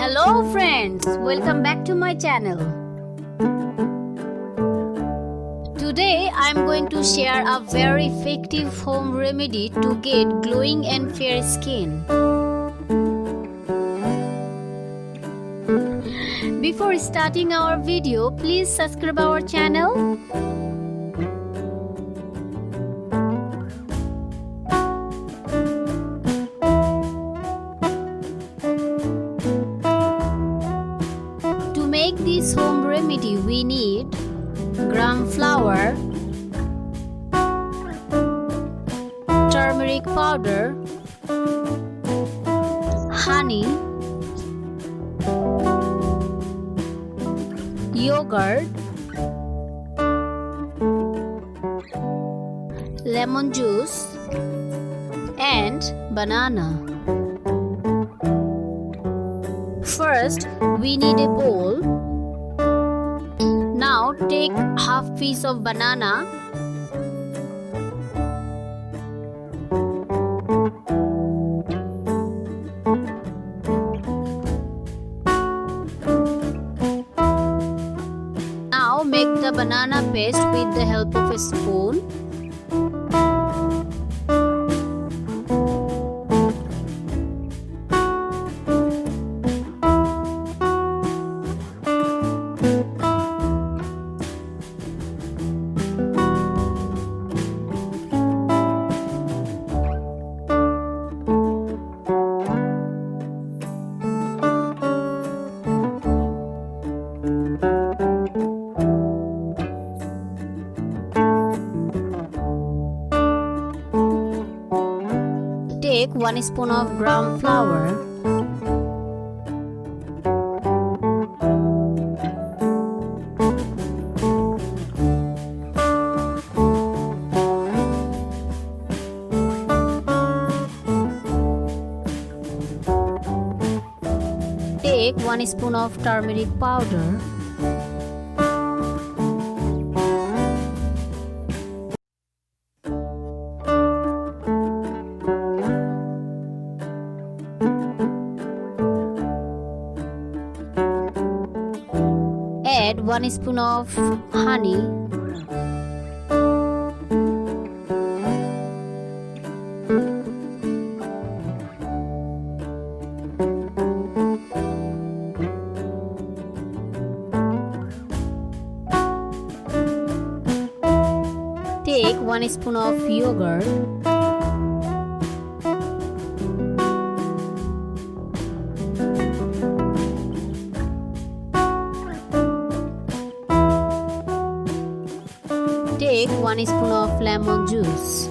Hello friends, welcome back to my channel. Today I am going to share a very effective home remedy to get glowing and fair skin. Before starting our video, please subscribe our channel. To make this home remedy, we need gram flour, turmeric powder, honey, yogurt, lemon juice, and banana. First, we need a bowl. Now take half piece of banana, now make the banana paste with the help of a spoon. Take 1 spoon of gram flour, take 1 spoon of turmeric powder, add 1 spoon of honey, take 1 spoon of yogurt, take 1 spoon of lemon juice.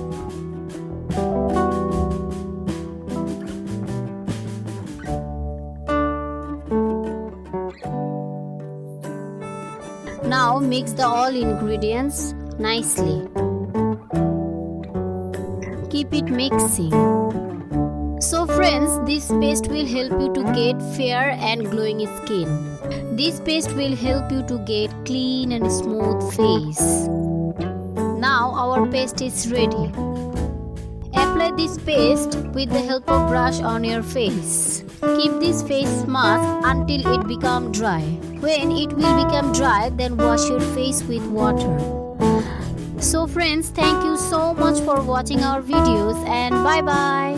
Now mix the all ingredients nicely. Keep it mixing. So friends, this paste will help you to get fair and glowing skin. This paste will help you to get clean and smooth face. Now our paste is ready. Apply this paste with the help of brush on your face. Keep this face mask until it becomes dry. When it will become dry, then wash your face with water. So friends, thank you so much for watching our videos and bye bye.